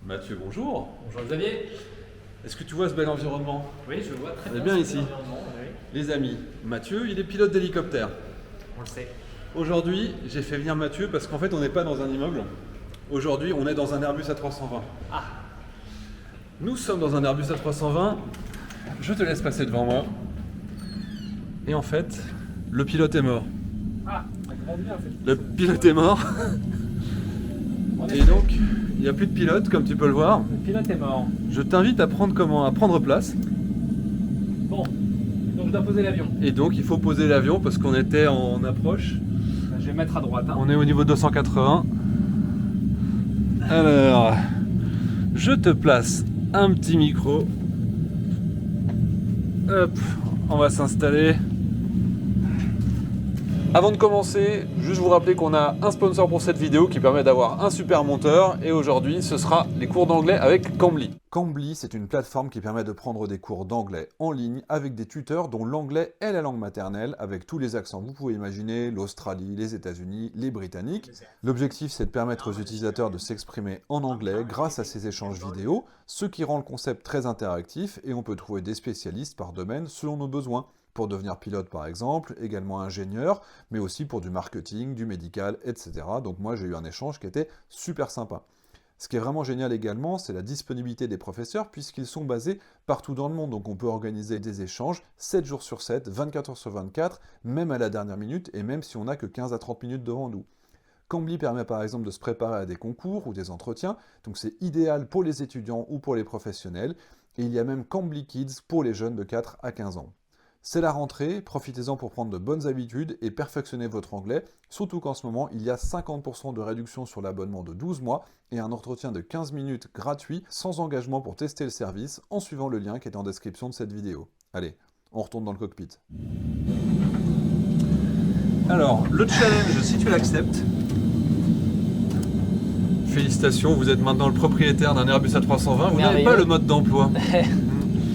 Mathieu, bonjour. Bonjour Xavier. Est-ce que tu vois ce bel environnement? Oui, je vois très On est bien. bien ici. Oui. Les amis, Mathieu, il est pilote d'hélicoptère. On le sait. Aujourd'hui, j'ai fait venir Mathieu parce qu'en fait, on n'est pas dans un immeuble. Aujourd'hui, on est dans un Airbus A320. Ah, Nous sommes dans un Airbus A320. Je te laisse passer devant moi. Et en fait, le pilote est mort. ça commence bien cette Le pilote est mort. Et donc, il n'y a plus de pilote, comme tu peux le voir. Le pilote est mort. Je t'invite à prendre place. Bon, donc je dois poser l'avion. Et donc, il faut poser l'avion parce qu'on était en approche. Je vais mettre à droite. On est au niveau 280. Alors, je te place un petit micro. Hop, on va s'installer. Avant de commencer, juste vous rappeler qu'on a un sponsor pour cette vidéo qui permet d'avoir un super monteur. Et aujourd'hui, ce sera les cours d'anglais avec Cambly. Cambly, c'est une plateforme qui permet de prendre des cours d'anglais en ligne avec des tuteurs dont l'anglais est la langue maternelle, avec tous les accents. Vous pouvez imaginer l'Australie, les États-Unis, les Britanniques. L'objectif, c'est de permettre aux utilisateurs de s'exprimer en anglais grâce à ces échanges vidéo, ce qui rend le concept très interactif et on peut trouver des spécialistes par domaine selon nos besoins. Pour devenir pilote par exemple, également ingénieur, mais aussi pour du marketing, du médical, etc. Donc moi j'ai eu un échange qui était super sympa. Ce qui est vraiment génial également, c'est la disponibilité des professeurs puisqu'ils sont basés partout dans le monde. Donc on peut organiser des échanges 7 jours sur 7, 24 heures sur 24, même à la dernière minute et même si on n'a que 15 à 30 minutes devant nous. Cambly permet par exemple de se préparer à des concours ou des entretiens, donc c'est idéal pour les étudiants ou pour les professionnels. Et il y a même Cambly Kids pour les jeunes de 4 à 15 ans. C'est la rentrée, profitez-en pour prendre de bonnes habitudes et perfectionner votre anglais, surtout qu'en ce moment, il y a 50% de réduction sur l'abonnement de 12 mois et un entretien de 15 minutes gratuit sans engagement pour tester le service en suivant le lien qui est en description de cette vidéo. Allez, on retourne dans le cockpit. Alors, le challenge, si tu l'acceptes, félicitations, vous êtes maintenant le propriétaire d'un Airbus A320, vous n'avez pas le mode d'emploi.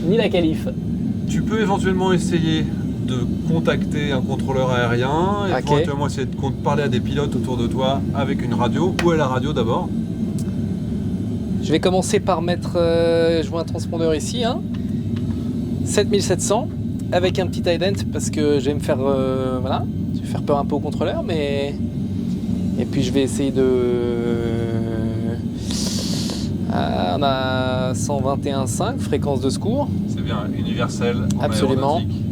Ni la qualif. Tu peux éventuellement essayer de contacter un contrôleur aérien, et Ok. éventuellement essayer de parler à des pilotes autour de toi avec une radio, ou à la radio d'abord. Je vais commencer par mettre, je vois un transpondeur ici, 7700 avec un petit ident parce que je vais me faire, voilà, je vais faire peur un peu au contrôleur, mais et puis je vais essayer de, on a 121.5 fréquence de secours. C'est bien, universel, en Absolument. aéronautique.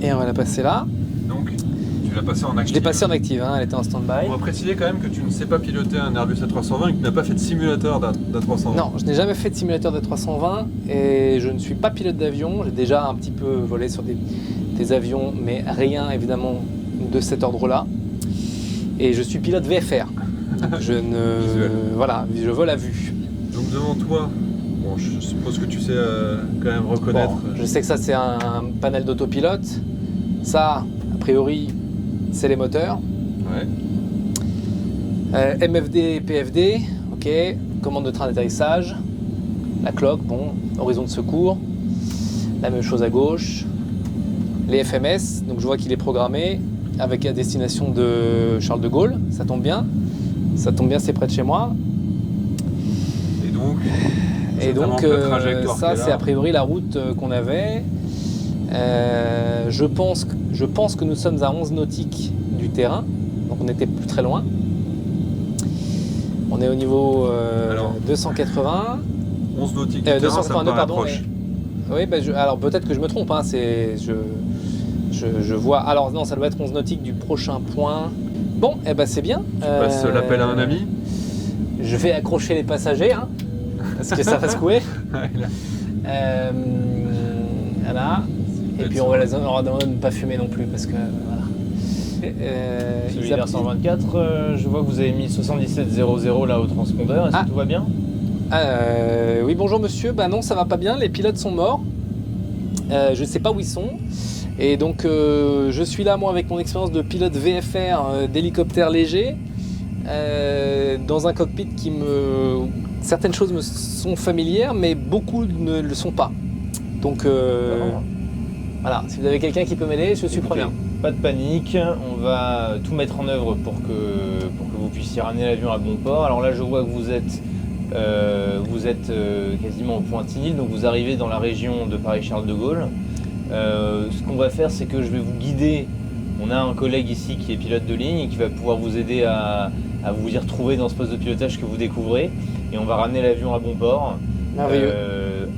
Et on va la passer là. Donc, tu l'as passé en Je actif. l'ai passée en active, elle était en stand-by. On va préciser quand même que tu ne sais pas piloter un Airbus A320 et que tu n'as pas fait de simulateur d'A320. Non, je n'ai jamais fait de simulateur de 320 et je ne suis pas pilote d'avion. J'ai déjà un petit peu volé sur des avions, mais rien évidemment de cet ordre-là. Et je suis pilote VFR. Je ne, Visuel. voilà, je vole à vue. Donc devant toi, bon, je suppose que tu sais quand même reconnaître. Bon, je sais que ça c'est un panel d'autopilote. Ça, a priori, c'est les moteurs. Ouais. MFD, PFD, ok. Commande de train d'atterrissage. La cloque, bon. Horizon de secours. La même chose à gauche. Les FMS, donc je vois qu'il est programmé avec à destination de Charles de Gaulle. Ça tombe bien. Ça tombe bien, c'est près de chez moi. Et donc, Et la donc trajectoire ça, qui est c'est là. a priori la route qu'on avait. Je pense que nous sommes à 11 nautiques du terrain, donc on n'était plus très loin. On est au niveau Alors, 280. 11 nautiques du terrain, ça me 282, paraît pardon. proche. Oui, alors peut-être que je me trompe. Je vois. Alors non, ça doit être 11 nautiques du prochain point. Bon, c'est bien. Tu passes l'appel à un ami. Je vais accrocher les passagers, parce que ça va secouer. Voilà. Et puis on va leur demander de ne pas fumer non plus parce que voilà. Celui vers 124, je vois que vous avez mis 7700 là au transpondeur, est-ce que tout va bien? Oui, bonjour monsieur. Non, ça va pas bien, les pilotes sont morts. Je ne sais pas où ils sont. Et donc je suis là moi avec mon expérience de pilote VFR d'hélicoptère léger dans un cockpit certaines choses me sont familières mais beaucoup ne le sont pas. Donc voilà, si vous avez quelqu'un qui peut m'aider, je suis preneur. Pas de panique, on va tout mettre en œuvre pour que vous puissiez puissiez ramener l'avion à bon port. Alors là, je vois que vous êtes quasiment au Pointe-Nil, donc vous arrivez dans la région de Paris-Charles de Gaulle. Ce qu'on va faire, c'est que je vais vous guider. On a un collègue ici qui est pilote de ligne et qui va pouvoir vous aider à vous y retrouver dans ce poste de pilotage que vous découvrez. Et on va ramener l'avion à bon port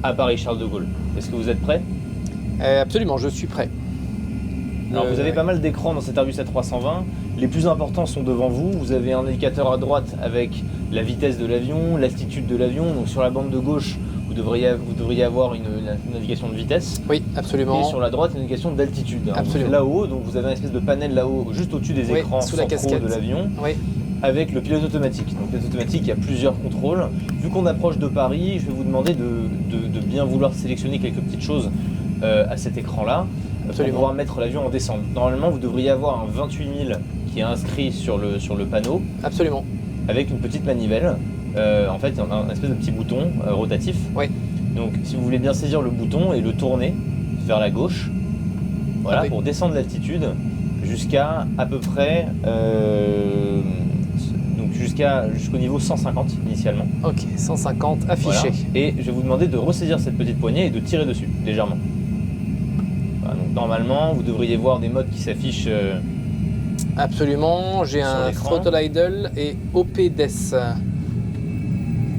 à Paris-Charles de Gaulle. Est-ce que vous êtes prêt? Absolument, je suis prêt. Alors vous avez pas mal d'écrans dans cet Airbus A320. Les plus importants sont devant vous. Vous avez un indicateur à droite avec la vitesse de l'avion, l'altitude de l'avion. Donc sur la bande de gauche, vous devriez avoir une indication de vitesse. Oui, absolument. Et sur la droite, une indication d'altitude. Absolument. Là-haut, donc vous avez une espèce de panel là-haut, juste au-dessus des écrans sous la casquette de l'avion. Oui. Avec le pilote automatique. Donc le pilote automatique, il y a plusieurs contrôles. Vu qu'on approche de Paris, je vais vous demander de bien vouloir sélectionner quelques petites choses à cet écran-là pour pouvoir mettre l'avion en descente. Normalement, vous devriez avoir un 28 000 qui est inscrit sur le panneau. Absolument. Avec une petite manivelle. En fait, un espèce de petit bouton rotatif. Oui. Donc, si vous voulez bien saisir le bouton et le tourner vers la gauche, voilà, pour descendre l'altitude jusqu'à à peu près jusqu'au niveau 150 initialement. Ok, 150 affiché. Voilà. Et je vais vous demander de ressaisir cette petite poignée et de tirer dessus légèrement. Voilà, donc normalement, vous devriez voir des modes qui s'affichent. Absolument, j'ai un throttle idle et OPDES.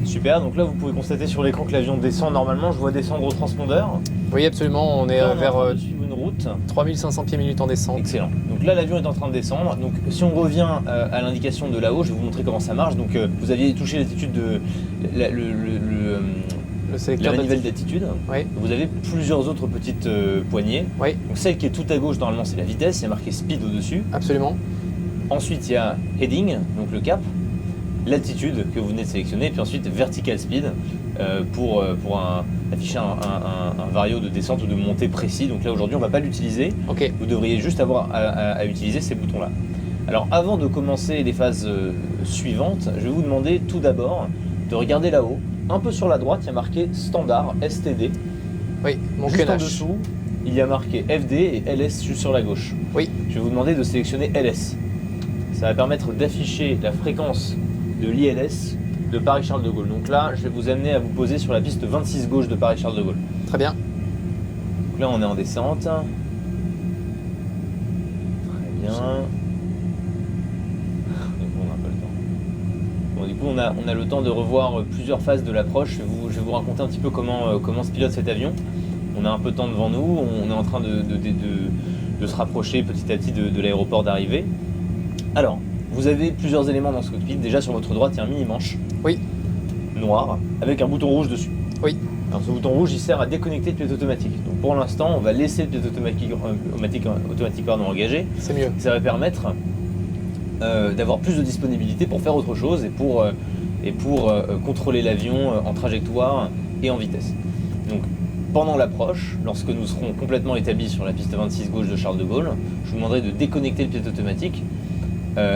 Super, donc là vous pouvez constater sur l'écran que l'avion descend normalement. Je vois descendre au transpondeur. Oui, absolument, on est vers une route. 3500 pieds minutes en descente. Excellent. Donc là l'avion est en train de descendre. Donc si on revient à l'indication de là-haut, je vais vous montrer comment ça marche. Donc vous aviez touché l'altitude de la manivelle d'altitude. Oui. Vous avez plusieurs autres petites poignées. Oui. Donc celle qui est tout à gauche normalement c'est la vitesse, il y a marqué speed au-dessus. Absolument. Ensuite il y a heading, donc le cap, l'altitude que vous venez de sélectionner, puis ensuite vertical speed pour afficher un vario de descente ou de montée précis. Donc là aujourd'hui on ne va pas l'utiliser. Okay. Vous devriez juste avoir à utiliser ces boutons là. Alors avant de commencer les phases suivantes, je vais vous demander tout d'abord de regarder là-haut. Un peu sur la droite, il y a marqué standard STD. Oui, mon juste QNH. En dessous, il y a marqué FD et LS juste sur la gauche. Oui. Je vais vous demander de sélectionner LS. Ça va permettre d'afficher la fréquence de l'ILS de Paris-Charles de Gaulle. Donc là, je vais vous amener à vous poser sur la piste 26 gauche de Paris-Charles de Gaulle. Très bien. Donc là, on est en descente. Très bien. Du coup, on a le temps de revoir plusieurs phases de l'approche. Je vais vous raconter un petit peu comment se pilote cet avion. On a un peu de temps devant nous. On est en train de se rapprocher petit à petit de l'aéroport d'arrivée. Alors, vous avez plusieurs éléments dans ce cockpit. Déjà, sur votre droite, il y a un mini-manche. Oui. Noir, avec un bouton rouge dessus. Oui. Alors, ce bouton rouge, il sert à déconnecter le pilote automatique. Donc, pour l'instant, on va laisser le pilote automatique engagé. C'est mieux. Ça va permettre d'avoir plus de disponibilité pour faire autre chose et pour contrôler l'avion en trajectoire et en vitesse. Donc, pendant l'approche, lorsque nous serons complètement établis sur la piste 26 gauche de Charles de Gaulle, je vous demanderai de déconnecter le pilote automatique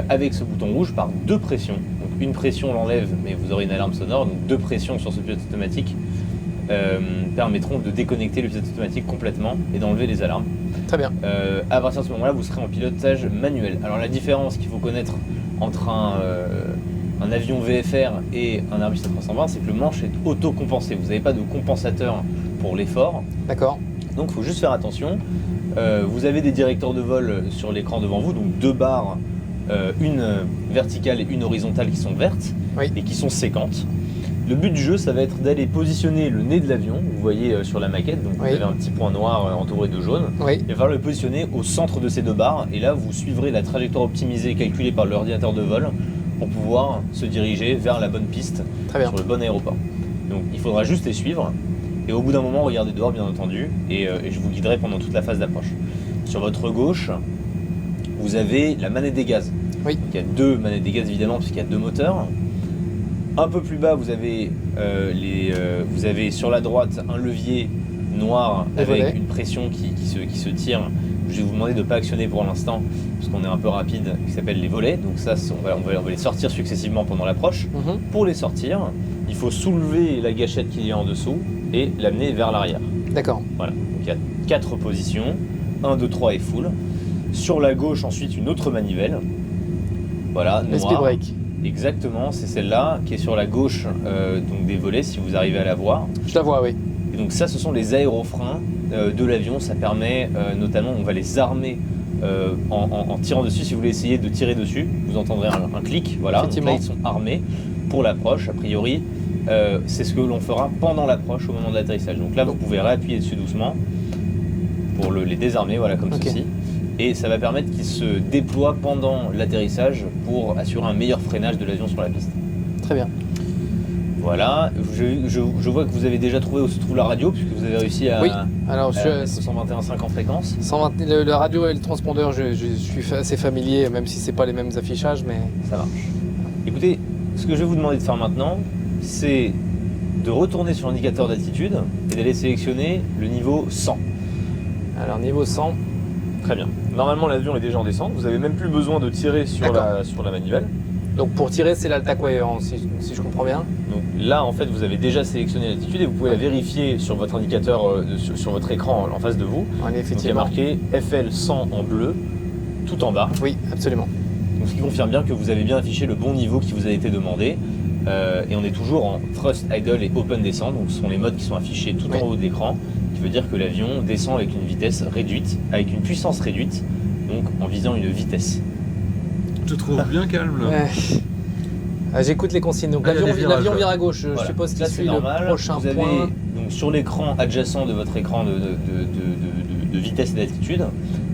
avec ce bouton rouge par deux pressions. Donc une pression on l'enlève, mais vous aurez une alarme sonore. Donc deux pressions sur ce pilote automatique permettront de déconnecter le pilote automatique complètement et d'enlever les alarmes. Très bien. À partir de ce moment-là, vous serez en pilotage manuel. Alors la différence qu'il faut connaître entre un avion VFR et un Airbus A320, c'est que le manche est auto-compensé. Vous n'avez pas de compensateur pour l'effort. D'accord. Donc il faut juste faire attention. Vous avez des directeurs de vol sur l'écran devant vous, donc deux barres, une verticale et une horizontale qui sont vertes et qui sont séquentes. Le but du jeu, ça va être d'aller positionner le nez de l'avion, vous voyez sur la maquette, donc vous avez un petit point noir entouré de jaune. Il va falloir le positionner au centre de ces deux barres et là vous suivrez la trajectoire optimisée calculée par l'ordinateur de vol pour pouvoir se diriger vers la bonne piste sur le bon aéroport. Donc il faudra juste les suivre et au bout d'un moment regardez dehors bien entendu et je vous guiderai pendant toute la phase d'approche. Sur votre gauche, vous avez la manette des gaz. Donc, il y a deux manettes des gaz évidemment puisqu'il y a deux moteurs. Un peu plus bas, vous avez sur la droite un levier noir avec une pression qui se tire. Je vais vous demander de ne pas actionner pour l'instant parce qu'on est un peu rapide, qui s'appelle les volets. Donc ça, on va les sortir successivement pendant l'approche. Pour les sortir, il faut soulever la gâchette qu'il y a en dessous et l'amener vers l'arrière. D'accord. Voilà. Donc il y a 4 positions. 1, 2, 3 et full. Sur la gauche, ensuite, une autre manivelle. Voilà, le speed brake. Exactement, c'est celle-là qui est sur la gauche donc des volets, si vous arrivez à la voir. Je la vois, oui. Et donc ça, ce sont les aérofreins de l'avion. Ça permet notamment, on va les armer en tirant dessus. Si vous voulez essayer de tirer dessus, vous entendrez un clic. Voilà, donc là ils sont armés pour l'approche. A priori, c'est ce que l'on fera pendant l'approche au moment de l'atterrissage. Donc là, vous pouvez réappuyer dessus doucement pour les désarmer, voilà, comme ceci. Et ça va permettre qu'ils se déploient pendant l'atterrissage pour assurer un meilleur freinage de l'avion sur la piste. Très bien. Voilà, je vois que vous avez déjà trouvé où se trouve la radio, puisque vous avez réussi à, alors, 121.5 en fréquence. 120, la radio et le transpondeur, je suis assez familier, même si c'est pas les mêmes affichages, mais... Ça marche. Écoutez, ce que je vais vous demander de faire maintenant, c'est de retourner sur l'indicateur d'altitude et d'aller sélectionner le niveau 100. Alors, niveau 100. Très bien. Normalement, l'avion est déjà en descente, vous n'avez même plus besoin de tirer sur la manivelle. Donc pour tirer, c'est l'Altaquay, si je comprends bien. Donc là, en fait, vous avez déjà sélectionné l'altitude et vous pouvez la vérifier sur votre indicateur, sur votre écran en face de vous. Oui, effectivement. Donc il y a marqué FL 100 en bleu, tout en bas. Oui, absolument. Donc ce qui confirme bien que vous avez bien affiché le bon niveau qui vous a été demandé. Et on est toujours en Thrust, Idle et Open Descent. Donc ce sont les modes qui sont affichés tout en haut de l'écran, qui veut dire que l'avion descend avec une vitesse réduite, avec une puissance réduite, donc en visant une vitesse. Je te trouve bien calme là. J'écoute les consignes. Donc l'avion vire à gauche. Je suppose qu'il suit le prochain vous avez, point. Donc sur l'écran adjacent de votre écran de vitesse et d'altitude,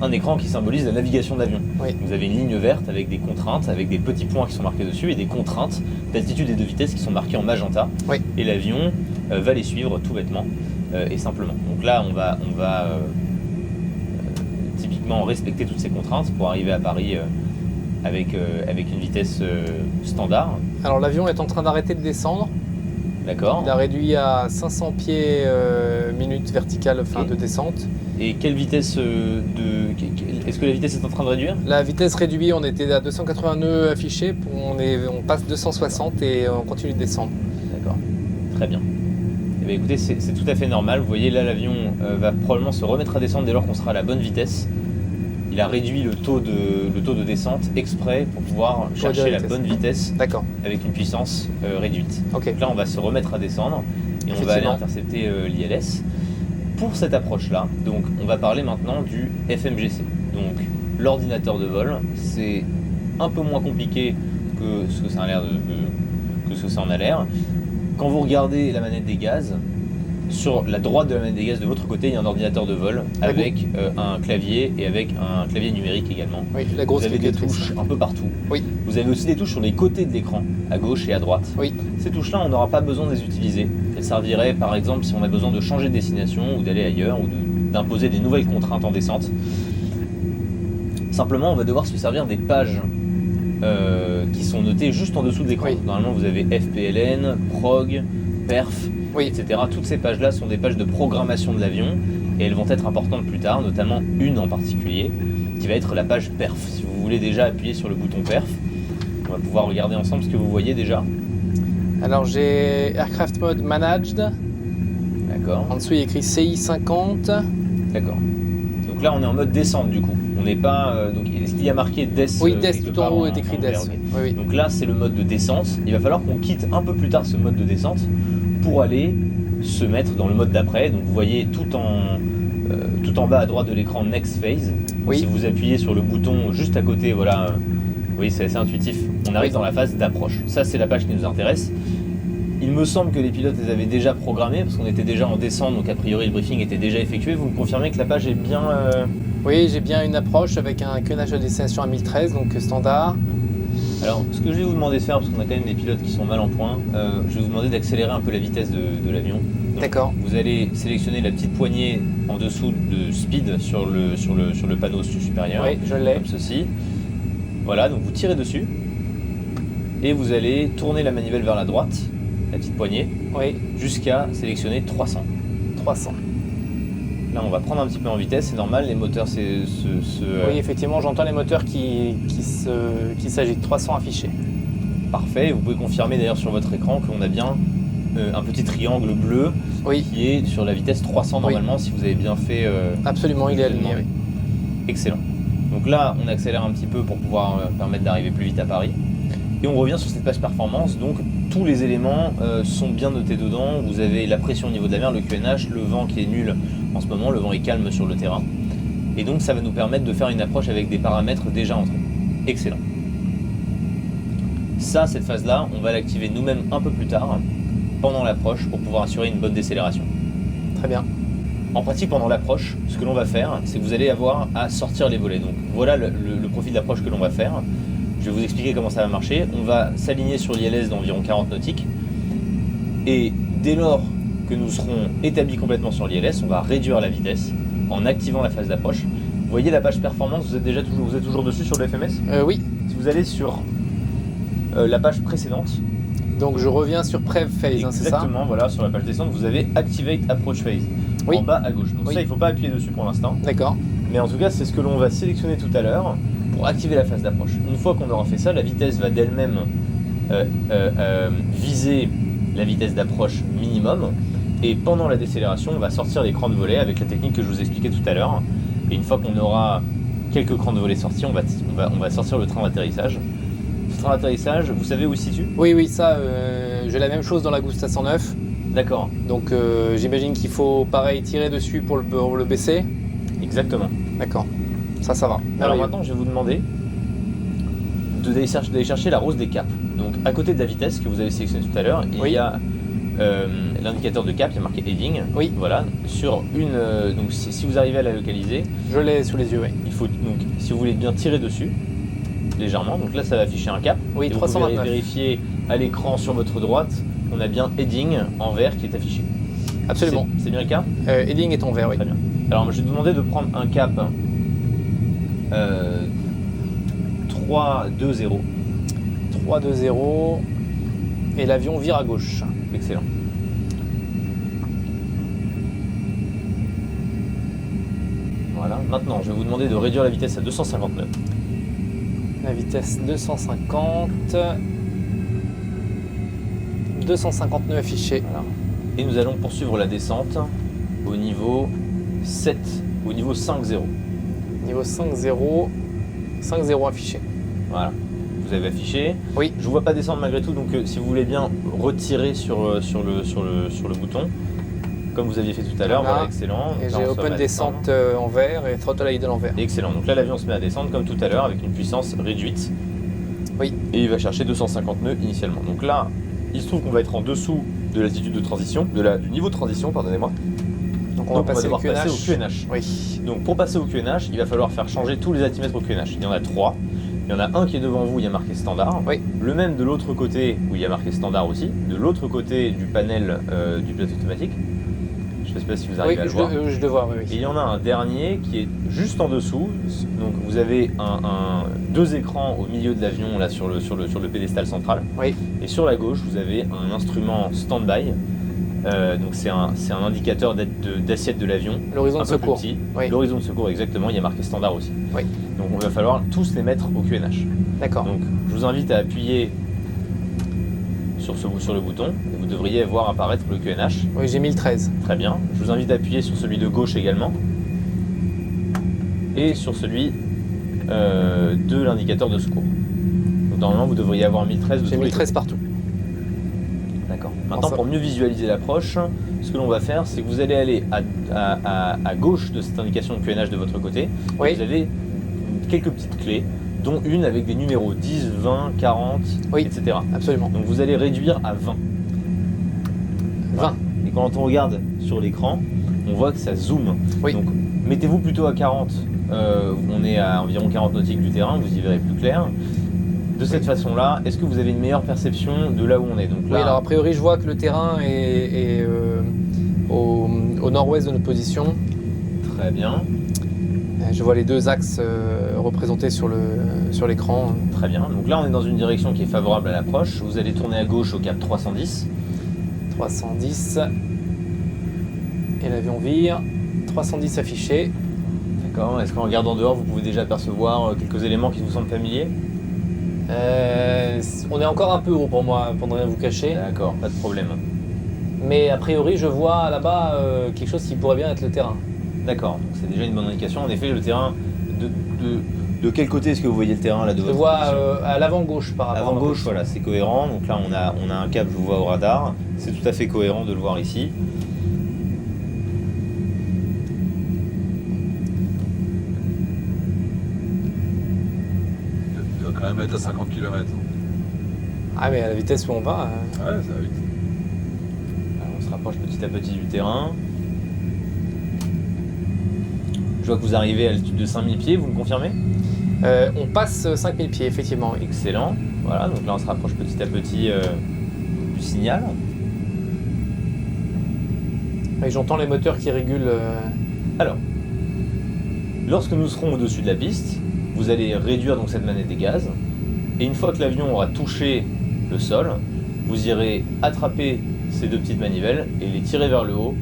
un écran qui symbolise la navigation de l'avion. Oui. Vous avez une ligne verte avec des contraintes, avec des petits points qui sont marqués dessus et des contraintes d'altitude et de vitesse qui sont marquées en magenta. Oui. Et l'avion va les suivre tout bêtement et simplement. Donc là, on va typiquement respecter toutes ces contraintes pour arriver à Paris avec une vitesse standard. Alors l'avion est en train d'arrêter de descendre. D'accord. Il a réduit à 500 pieds minutes verticales de descente. Et quelle vitesse est-ce que la vitesse est en train de réduire? La vitesse réduite, on était à 280 nœuds affichés, on passe 260 et on continue de descendre. D'accord, très bien. Eh bien, écoutez, c'est tout à fait normal. Vous voyez là, l'avion va probablement se remettre à descendre dès lors qu'on sera à la bonne vitesse. Il a réduit le taux de descente exprès pour pouvoir chercher la bonne vitesse avec une puissance réduite. Donc là, on va se remettre à descendre et on va aller intercepter l'ILS. Pour cette approche-là, donc, on va parler maintenant du FMGC. Donc, l'ordinateur de vol, c'est un peu moins compliqué que ce que ça en a l'air. Quand vous regardez la manette des gaz, sur la droite de la manette des gaz de votre côté, il y a un ordinateur de vol avec un clavier et avec un clavier numérique également. Oui, la grosse vous avez des touches un peu partout. Oui. Vous avez aussi des touches sur les côtés de l'écran, à gauche et à droite. Oui. Ces touches-là, on n'aura pas besoin de les utiliser. Elles serviraient par exemple si on a besoin de changer de destination ou d'aller ailleurs ou d'imposer des nouvelles contraintes en descente. Simplement, on va devoir se servir des pages qui sont notées juste en dessous de l'écran. Normalement, vous avez FPLN, Prog, Perf, etc. Toutes ces pages-là sont des pages de programmation de l'avion et elles vont être importantes plus tard, notamment une en particulier, qui va être la page Perf. Si vous voulez déjà appuyer sur le bouton Perf, on va pouvoir regarder ensemble ce que vous voyez déjà. Alors j'ai Aircraft Mode Managed. D'accord. En dessous il y a écrit CI50. D'accord. Donc là on est en mode descente du coup. On n'est pas. Donc est-ce qu'il y a marqué DES? Oui, DES tout en haut est écrit DES. Okay. Donc là c'est le mode de descente. Il va falloir qu'on quitte un peu plus tard ce mode de descente pour aller se mettre dans le mode d'après. Donc vous voyez tout en bas à droite de l'écran Next Phase. Si vous appuyez sur le bouton juste à côté, voilà. Oui, c'est assez intuitif. On arrive dans la phase d'approche. Ça, c'est la page qui nous intéresse. Il me semble que les pilotes les avaient déjà programmés parce qu'on était déjà en descente, donc a priori le briefing était déjà effectué. Vous me confirmez que la page est bien... Oui, j'ai bien une approche avec un quenage de destination à 1013, donc standard. Alors, ce que je vais vous demander de faire, parce qu'on a quand même des pilotes qui sont mal en point, je vais vous demander d'accélérer un peu la vitesse de l'avion. D'accord. Vous allez sélectionner la petite poignée en dessous de Speed sur le panneau supérieur. Oui, je l'ai. Comme ceci. Voilà, donc vous tirez dessus et vous allez tourner la manivelle vers la droite, la petite poignée, jusqu'à sélectionner 300. 300. Là, on va prendre un petit peu en vitesse, c'est normal, les moteurs Oui, effectivement, j'entends les moteurs qui s'agitent. 300 affichés. Parfait, vous pouvez confirmer d'ailleurs sur votre écran qu'on a bien un petit triangle bleu qui est sur la vitesse 300 normalement, si vous avez bien fait... Absolument, il est aligné, oui. Excellent. Donc là, on accélère un petit peu pour pouvoir permettre d'arriver plus vite à Paris. Et on revient sur cette page performance, donc tous les éléments sont bien notés dedans. Vous avez la pression au niveau de la mer, le QNH, le vent qui est nul en ce moment, le vent est calme sur le terrain. Et donc ça va nous permettre de faire une approche avec des paramètres déjà entrés. Excellent. Ça, cette phase-là, on va l'activer nous-mêmes un peu plus tard, pendant l'approche, pour pouvoir assurer une bonne décélération. Très bien. En pratique, pendant l'approche, ce que l'on va faire, c'est que vous allez avoir à sortir les volets. Donc voilà le profil d'approche que l'on va faire. Je vais vous expliquer comment ça va marcher. On va s'aligner sur l'ILS d'environ 40 nautiques. Et dès lors que nous serons établis complètement sur l'ILS, on va réduire la vitesse en activant la phase d'approche. Vous voyez la page performance, vous êtes toujours dessus sur le FMS ? Oui. Si vous allez sur la page précédente. Donc je reviens sur Prev Phase, hein, c'est ça ? Exactement, voilà, sur la page descendante, vous avez Activate Approach Phase. Oui. En bas à gauche. Donc Oui. ça, il ne faut pas appuyer dessus pour l'instant. D'accord. Mais en tout cas, c'est ce que l'on va sélectionner tout à l'heure pour activer la phase d'approche. Une fois qu'on aura fait ça, la vitesse va d'elle-même viser la vitesse d'approche minimum. Et pendant la décélération, on va sortir les crans de volet avec la technique que je vous expliquais tout à l'heure. Et une fois qu'on aura quelques crans de volet sortis, on va sortir le train d'atterrissage. Ce train d'atterrissage, vous savez où il se situe ? Oui, ça, j'ai la même chose dans la Gusta 109. D'accord. Donc j'imagine qu'il faut pareil tirer dessus pour le baisser. Exactement. D'accord. Ça va. Alors maintenant, je vais vous demander d'aller chercher la rose des caps. Donc à côté de la vitesse que vous avez sélectionnée tout à l'heure, il y a l'indicateur de cap, il y a marqué heading. Oui. Voilà. Sur une, donc si vous arrivez à la localiser, je l'ai sous les yeux, oui. il faut donc, si vous voulez bien tirer dessus légèrement, donc là ça va afficher un cap. Oui, et 329. Vous pouvez vérifier à l'écran sur votre droite, on a bien heading en vert qui est affiché. Absolument. C'est bien le cas ? Heading est en vert, oui. Très bien. Alors je vais te demander de prendre un cap 3-2-0. 3-2-0 et l'avion vire à gauche. Excellent. Voilà. Maintenant, je vais vous demander de réduire la vitesse à 259. La vitesse 250. 259 affiché. Voilà. Et nous allons poursuivre la descente au niveau 7, au niveau 5-0. Niveau 5-0. 5-0 affiché. Voilà. Vous avez affiché. Oui. Je ne vous vois pas descendre malgré tout, donc si vous voulez bien retirer sur le bouton, comme vous aviez fait tout à l'heure. Voilà, excellent. Et donc j'ai là, on se open remet à descente descendre. en vert et throttle idle en vert. Excellent. Donc là, l'avion se met à descendre comme tout à l'heure avec une puissance réduite. Oui. Et il va chercher 250 nœuds initialement. Donc là, il se trouve qu'on va être en dessous de l'altitude de transition, du niveau de transition, pardonnez-moi. Donc on va passer devoir au QNH. passer au QNH. Oui. Donc pour passer au QNH, il va falloir faire changer tous les altimètres au QNH. Il y en a 3. Il y en a un qui est devant vous, il y a marqué standard. Oui. Le même de l'autre côté, où il y a marqué standard aussi. De l'autre côté du panel du pilote automatique. Je ne sais pas si vous arrivez à le voir. Je le vois, oui. Et il y en a un dernier qui est juste en dessous. Donc vous avez deux écrans au milieu de l'avion là sur le pédestal central. Oui. Et sur la gauche, vous avez un instrument stand-by. Donc c'est un indicateur d'assiette de l'avion. L'horizon de secours. Oui. L'horizon de secours, exactement. Il y a marqué standard aussi. Oui. Donc on va falloir tous les mettre au QNH. D'accord. Donc je vous invite à appuyer sur le bouton et vous devriez voir apparaître le QNH. Oui, j'ai mis le 13. Très bien. Je vous invite à appuyer sur celui de gauche également et sur celui de l'indicateur de secours. Donc normalement vous devriez avoir mis 13 de tous J'ai mis les 13 partout. D'accord. Maintenant pour mieux visualiser l'approche, ce que l'on va faire c'est que vous allez aller à gauche de cette indication de QNH de votre côté. Oui. Vous avez quelques petites clés, dont une avec des numéros 10, 20, 40, oui, etc. Absolument. Donc vous allez réduire à 20. 20. Et quand on regarde sur l'écran, on voit que ça zoome. Oui. Donc mettez-vous plutôt à 40. On est à environ 40 nautiques du terrain, vous y verrez plus clair. De cette façon-là, est-ce que vous avez une meilleure perception de là où on est ? Donc là, oui, alors a priori, je vois que le terrain est au nord-ouest de notre position. Très bien. Je vois les deux axes représentés sur l'écran. Très bien. Donc là, on est dans une direction qui est favorable à l'approche. Vous allez tourner à gauche au cap 310. 310. Et l'avion vire. 310 affiché. D'accord. Est-ce qu'en regardant dehors, vous pouvez déjà percevoir quelques éléments qui vous semblent familiers ? On est encore un peu haut pour moi, pour ne rien vous cacher. D'accord, pas de problème. Mais a priori, je vois là-bas quelque chose qui pourrait bien être le terrain. D'accord, donc c'est déjà une bonne indication. En effet, le terrain De quel côté est-ce que vous voyez le terrain là de Je votre vois position à l'avant-gauche par rapport Avant à ma gauche, voilà, c'est cohérent. Donc là, on a un cap, je vous vois au radar. C'est tout à fait cohérent de le voir ici. Il doit quand même être à 50 km. Ah mais à la vitesse où on va... Ouais, ça va vite. Alors, on se rapproche petit à petit du terrain. Je vois que vous arrivez à l'altitude de 5000 pieds, vous me confirmez? on passe 5000 pieds, effectivement. Oui. Excellent. Voilà, donc là on se rapproche petit à petit du signal. Et j'entends les moteurs qui régulent... Alors, lorsque nous serons au-dessus de la piste, vous allez réduire donc cette manette des gaz. Et une fois que l'avion aura touché le sol, vous irez attraper ces deux petites manivelles et les tirer vers le haut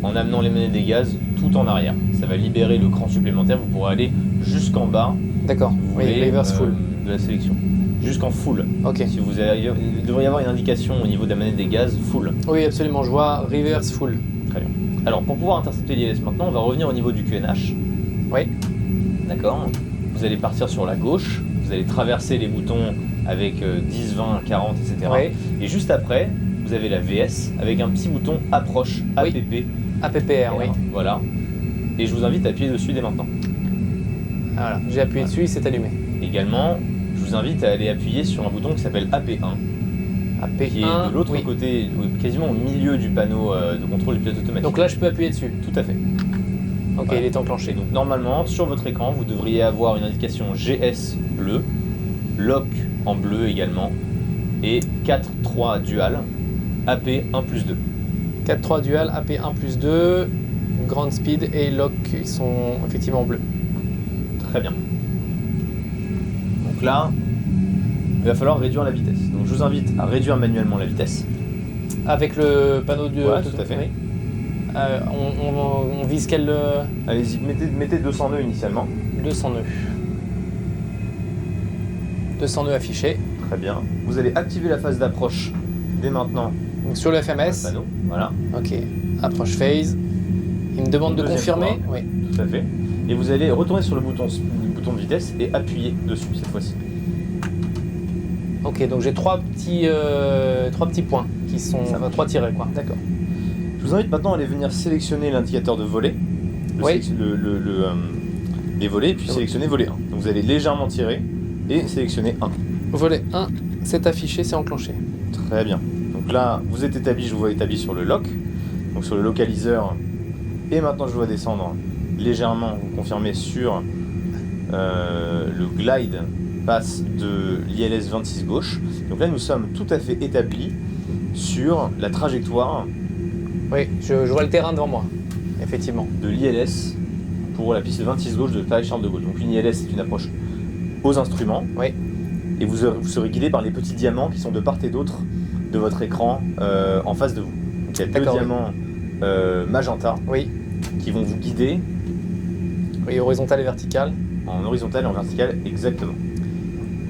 en amenant les manettes des gaz tout en arrière. Ça va libérer le cran supplémentaire, vous pourrez aller jusqu'en bas, D'accord, si vous oui, voulez, reverse full. de la sélection. Jusqu'en full. Ok. Si vous avez, il devrait y avoir une indication au niveau de la manette des gaz full. Oui, absolument, je vois reverse full. Très bien. Alors pour pouvoir intercepter l'ILS maintenant, on va revenir au niveau du QNH. Oui. D'accord. Vous allez partir sur la gauche, vous allez traverser les boutons avec 10, 20, 40, etc. Oui. Et juste après, vous avez la VS avec un petit bouton approche, Oui. APP. APPR, oui. Voilà. Et je vous invite à appuyer dessus dès maintenant. Voilà, j'ai appuyé dessus, il s'est allumé. Également, je vous invite à aller appuyer sur un bouton qui s'appelle AP1, AP1, qui est de l'autre oui. côté, quasiment au milieu du panneau de contrôle du pilote automatique. Donc là, je peux appuyer dessus. Tout à fait. Ok, Voilà. il est enclenché. Et donc normalement, sur votre écran, vous devriez avoir une indication GS bleu, LOC en bleu également, et 4-3 dual, AP 1+2. 4.3 dual, AP1 plus 2, Grand Speed et Lock, ils sont effectivement bleus. Très bien. Donc là, il va falloir réduire la vitesse. Donc je vous invite à réduire manuellement la vitesse. Avec le panneau de... Ouais, tout à fait. Oui. On vise quel... Allez-y, mettez 200 nœuds initialement. 200 nœuds. 200 nœuds affichés. Très bien. Vous allez activer la phase d'approche dès maintenant. Donc sur le Sur le FMS. panneau. Voilà, Ok. Approche phase. Il me demande de Deuxième confirmer. fois. Oui. tout à fait. Et vous allez retourner sur le bouton de vitesse et appuyer dessus cette fois-ci. Ok, donc j'ai trois petits points qui sont... Ça Enfin, marche. 3 tirets, quoi. D'accord. Je vous invite maintenant à aller venir sélectionner l'indicateur de volet. Oui. Les volets, et puis Oui. sélectionner volet 1. Donc vous allez légèrement tirer et sélectionner 1. Volet 1, c'est affiché, c'est enclenché. Très bien. Donc là, vous êtes établi, je vous vois établi sur le lock, donc sur le localiseur. Et maintenant, je vous vois descendre légèrement, vous confirmez sur le glide passe de l'ILS 26 gauche. Donc là, nous sommes tout à fait établis sur la trajectoire Oui, je vois le terrain devant moi. Effectivement. de l'ILS pour la piste 26 gauche de Paris-Charles de Gaulle. Donc une ILS, c'est une approche aux instruments. Oui. Et vous serez guidé par les petits diamants qui sont de part et d'autre de votre écran en face de vous. Donc il y a deux D'accord, oui. diamants magenta Oui. qui vont vous guider Oui, horizontal et vertical. en horizontal et en vertical exactement.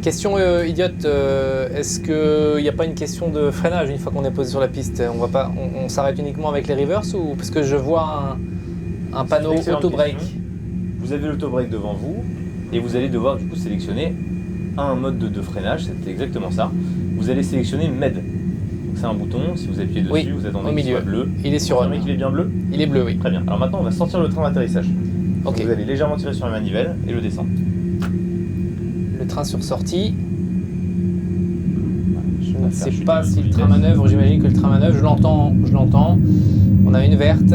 Question idiote, est-ce qu'il n'y a pas une question de freinage une fois qu'on est posé sur la piste? On s'arrête uniquement avec les reverse ou parce que je vois un panneau C'est une excellente auto-break? question. Vous avez l'auto-break devant vous et vous allez devoir du coup sélectionner un mode de freinage, c'est exactement ça. Vous allez sélectionner MED. Donc c'est un bouton, si vous appuyez dessus, Oui, vous au attendez qu'il milieu. soit bleu. Il est sur Confirmez qu'il est bien bleu? Il est bleu, oui. Très bien. Alors maintenant on va sortir le train d'atterrissage. Donc Ok. vous allez légèrement tirer sur la manivelle et le descendre. Le train sur sortie. Je On va ne faire sais chuter pas le si le vitesse. train manœuvre, j'imagine que le train manœuvre, je l'entends. On a une verte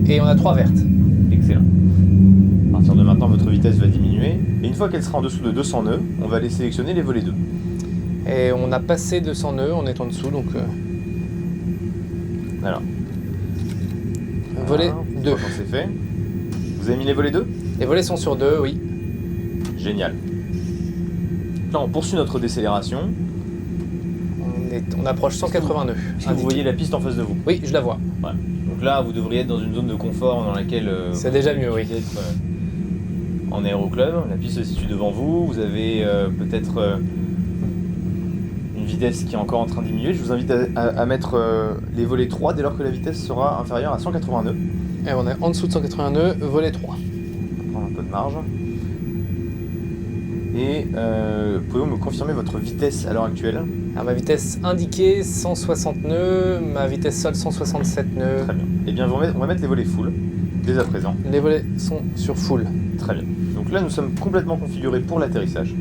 et on a 3 vertes. Excellent. À partir de maintenant, votre vitesse va diminuer. Et une fois qu'elle sera en dessous de 200 nœuds, on va aller sélectionner les volets 2. Et on a passé 200 nœuds, on est en dessous, donc Voilà. volet Voilà, 2. quand c'est fait. Vous avez mis les volets 2? Les volets sont sur 2, oui. Génial. Là, on poursuit notre décélération. On approche 180 nœuds. Est-ce que vous voyez la piste en face de vous? Oui, je la vois. Voilà. Donc là, vous devriez être dans une zone de confort dans laquelle C'est vous déjà mieux, pouvez oui. être en aéroclub. La piste se situe devant vous. Vous avez peut-être une vitesse qui est encore en train de diminuer. Je vous invite à mettre les volets 3 dès lors que la vitesse sera inférieure à 180 nœuds. Et on est en dessous de 180 nœuds, volet 3. On va prendre un peu de marge. Et pouvez-vous me confirmer votre vitesse à l'heure actuelle? Alors, ma vitesse indiquée 160 nœuds, ma vitesse sol 167 nœuds. Très bien. Eh bien, on va mettre les volets full dès à présent. Les volets sont sur full. Très bien. Donc là, nous sommes complètement configurés pour l'atterrissage.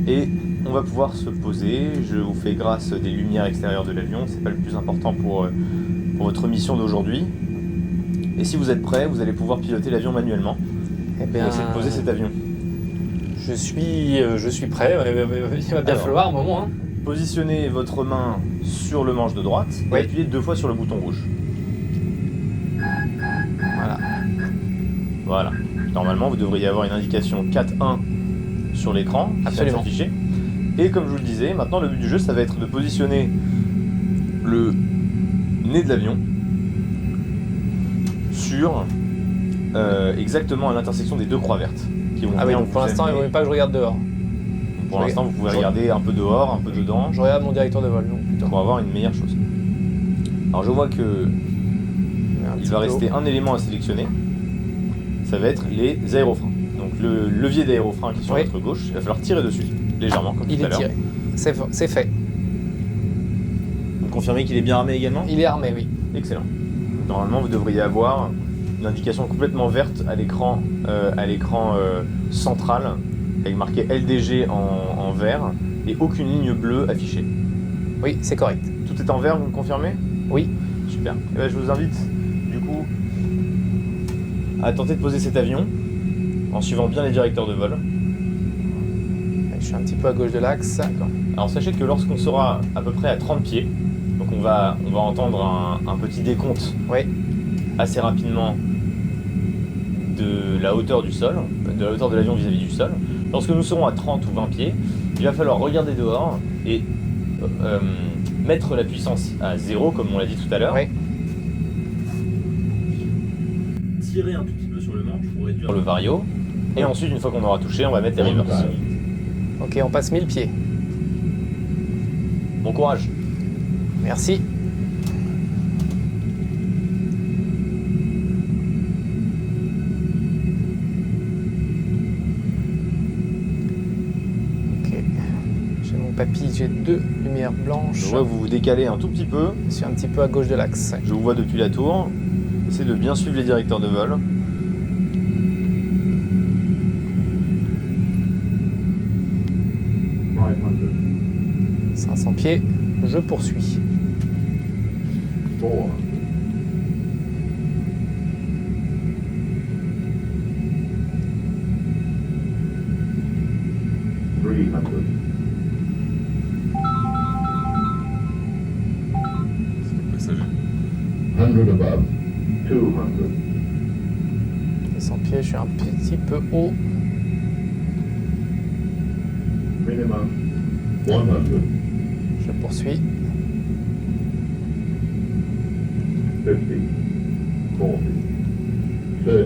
Et on va pouvoir se poser. Je vous fais grâce des lumières extérieures de l'avion. C'est pas le plus important pour votre mission d'aujourd'hui. Et si vous êtes prêts, vous allez pouvoir piloter l'avion manuellement. Eh Bien, essayer de poser cet avion. Je suis prêt. Il va bien falloir un moment. Hein. Positionnez votre main sur le manche de droite et appuyez 2 fois sur le bouton rouge. Voilà. Voilà. Normalement, vous devriez avoir une indication 4.1 sur l'écran qui va s'afficher. Et comme je vous le disais, maintenant le but du jeu, ça va être de positionner le nez de l'avion sur exactement à l'intersection des 2 croix vertes. Qui vont donc pour l'instant, il ne vaut pas que je regarde dehors. Pour l'instant, vous pouvez regarder un peu dehors, un peu dedans. Je regarde mon directeur de vol, donc, pour avoir une meilleure chose. Alors je vois que il va rester un élément à sélectionner. Ça va être les aérofreins. Donc le levier d'aérofrein qui est sur votre gauche, il va falloir tirer dessus, légèrement, comme tout à l'heure. Il est tiré. C'est fait. Vous confirmez qu'il est bien armé également? Il est armé, oui. Excellent. Normalement, vous devriez avoir une indication complètement verte à l'écran central, avec marqué LDG en vert, et aucune ligne bleue affichée. Oui, c'est correct. Tout est en vert, vous me confirmez? Oui. Super. Et bien, je vous invite, du coup, à tenter de poser cet avion en suivant bien les directeurs de vol. Je suis un petit peu à gauche de l'axe. Alors sachez que lorsqu'on sera à peu près à 30 pieds, donc on va entendre un petit décompte assez rapidement de la hauteur du sol, de la hauteur de l'avion vis-à-vis du sol. Lorsque nous serons à 30 ou 20 pieds, il va falloir regarder dehors et mettre la puissance à 0, comme on l'a dit tout à l'heure. Tirer un tout petit peu sur le manche pour réduire le vario. Et ensuite, une fois qu'on aura touché, on va mettre les rivers. Ok, on passe 1000 pieds. Bon courage. Merci. Papy, j'ai 2 lumières blanches. Je vois que vous vous décalez un tout petit peu. Je suis un petit peu à gauche de l'axe. Je vous vois depuis la tour. Essayez de bien suivre les directeurs de vol. « 500 pieds, je poursuis. » Above, 200. 100 pieds, je suis un petit peu haut. Minimum 100. Je poursuis. 50, 40, 30,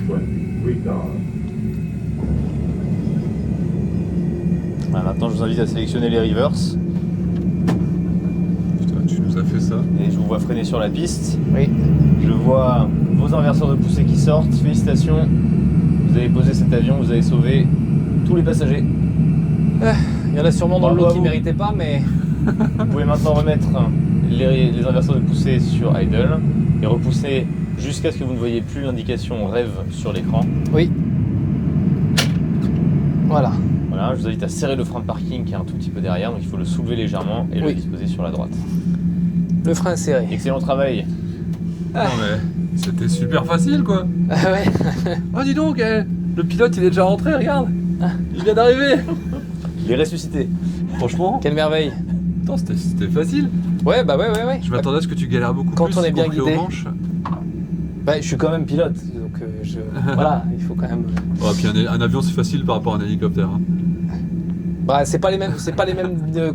20, retard. Voilà, maintenant, je vous invite à sélectionner les rivers. Tu nous as fait ça. Et je vous vois freiner sur la piste. Oui. Je vois vos inverseurs de poussée qui sortent. Félicitations. Vous avez posé cet avion, vous avez sauvé tous les passagers. Il y en a sûrement dans le lot qui ne méritaient pas, mais... Vous pouvez maintenant remettre les inverseurs de poussée sur idle et repousser jusqu'à ce que vous ne voyez plus l'indication rêve sur l'écran. Oui. Voilà. Voilà, je vous invite à serrer le frein de parking qui est un tout petit peu derrière, donc il faut le soulever légèrement et le disposer sur la droite. Le frein est serré. Excellent travail. Non mais c'était super facile quoi. Ah ouais. Oh dis donc, le pilote il est déjà rentré, regarde. Il vient d'arriver. Il est ressuscité. Franchement. Quelle merveille. Attends, c'était facile. Ouais, bah ouais. Je m'attendais à ce que tu galères beaucoup quand plus. On est bien guidé. Bah, je suis quand même pilote, donc voilà, il faut quand même. Ouais, puis un avion c'est facile par rapport à un hélicoptère. Hein. Bah, c'est pas les mêmes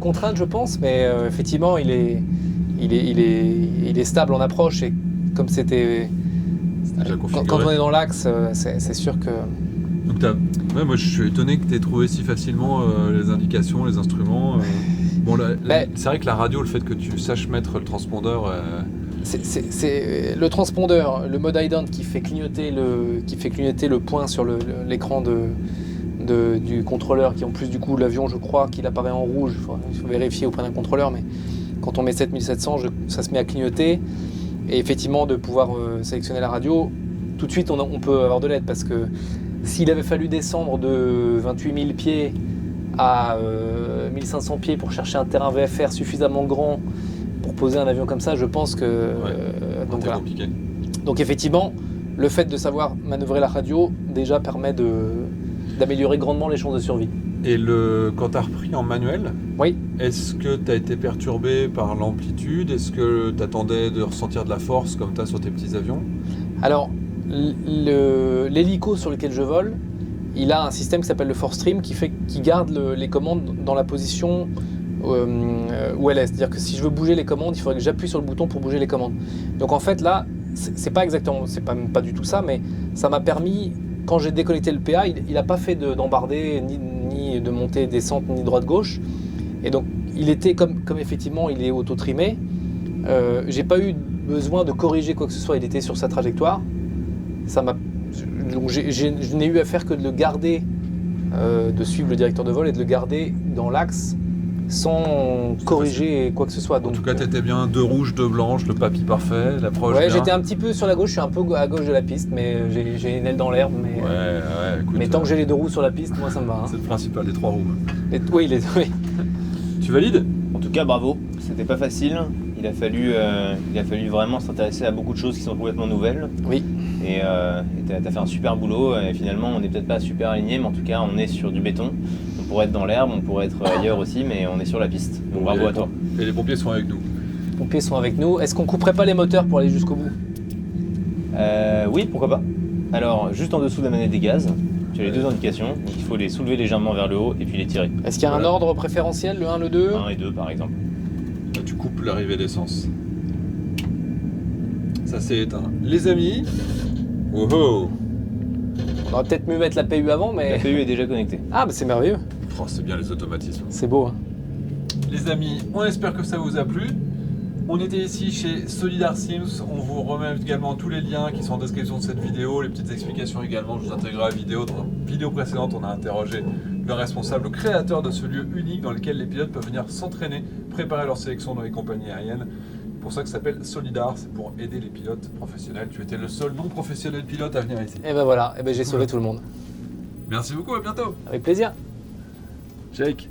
contraintes, je pense, mais effectivement, il est stable en approche et comme c'était. Quand on est dans l'axe, c'est sûr que. Donc ouais, moi je suis étonné que tu aies trouvé si facilement les indications, les instruments. Bon, c'est vrai que la radio, le fait que tu saches mettre le transpondeur. C'est le transpondeur, le mode ident qui fait clignoter le point sur l'écran du contrôleur qui en plus du coup l'avion je crois qu'il apparaît en rouge, il faut vérifier auprès d'un contrôleur, mais quand on met 7700 ça se met à clignoter et effectivement de pouvoir sélectionner la radio, tout de suite on peut avoir de l'aide parce que s'il avait fallu descendre de 28 000 pieds à 1500 pieds pour chercher un terrain VFR suffisamment grand pour poser un avion comme ça, je pense que... donc voilà. Compliqué. Donc effectivement, le fait de savoir manœuvrer la radio déjà permet d'améliorer grandement les chances de survie. Et quand tu as repris en manuel, Oui. est-ce que tu as été perturbé par l'amplitude? Est-ce que tu attendais de ressentir de la force comme tu as sur tes petits avions? Alors, l'hélico sur lequel je vole, il a un système qui s'appelle le Force Stream qui garde les commandes dans la position où elle est. C'est-à-dire que si je veux bouger les commandes, il faudrait que j'appuie sur le bouton pour bouger les commandes. Donc en fait là, c'est pas exactement, c'est pas du tout ça, mais ça m'a permis, quand j'ai déconnecté le PA, il n'a pas fait d'embarder, ni de montée, descente, ni droite-gauche. Et donc il était comme effectivement il est auto-trimé, j'ai pas eu besoin de corriger quoi que ce soit, il était sur sa trajectoire. Donc je n'ai eu à faire que de le garder, de suivre le directeur de vol et de le garder dans l'axe sans corriger quoi que ce soit. Donc, en tout cas, tu étais bien 2 rouges, 2 blanches, le papy parfait, l'approche. Ouais, bien. j'étais un petit peu sur la gauche, je suis un peu à gauche de la piste, mais j'ai une aile dans l'herbe. Écoute, Mais tant que j'ai les 2 roues sur la piste, moi ça me va. Hein. c'est le principal des 3 roues. Oui. Tu valides? En tout cas, bravo. C'était pas facile. Il a fallu vraiment s'intéresser à beaucoup de choses qui sont complètement nouvelles. Oui. Et t'as fait un super boulot. Et finalement, on n'est peut-être pas super aligné, mais en tout cas, on est sur du béton. On pourrait être dans l'herbe, on pourrait être ailleurs aussi, mais on est sur la piste. Donc bravo à toi. Et les pompiers sont avec nous. Les pompiers sont avec nous. Est-ce qu'on couperait pas les moteurs pour aller jusqu'au bout? Oui, pourquoi pas. Alors, juste en dessous de la manette des gaz, tu as les 2 indications. Donc, il faut les soulever légèrement vers le haut et puis les tirer. Est-ce qu'il y a un ordre préférentiel, le 1, le 2? 1 et 2 par exemple. Là, tu coupes l'arrivée d'essence. Ça s'est éteint. Les amis. Oh oh. On aurait peut-être mieux mettre la PU avant, La mais... PU est déjà connectée. Ah, bah c'est merveilleux. Oh, c'est bien les automatismes. C'est beau. Hein. Les amis, on espère que ça vous a plu. On était ici chez Solidar Sims. On vous remet également tous les liens qui sont en description de cette vidéo, les petites explications également. Je vous intégrerai la vidéo. Dans la vidéo précédente, on a interrogé le responsable, le créateur de ce lieu unique dans lequel les pilotes peuvent venir s'entraîner, préparer leur sélection dans les compagnies aériennes. C'est pour ça que ça s'appelle Solidar, c'est pour aider les pilotes professionnels. Tu étais le seul non professionnel pilote à venir ici. Et ben voilà, j'ai sauvé tout le monde. Merci beaucoup, à bientôt. Avec plaisir. Jake.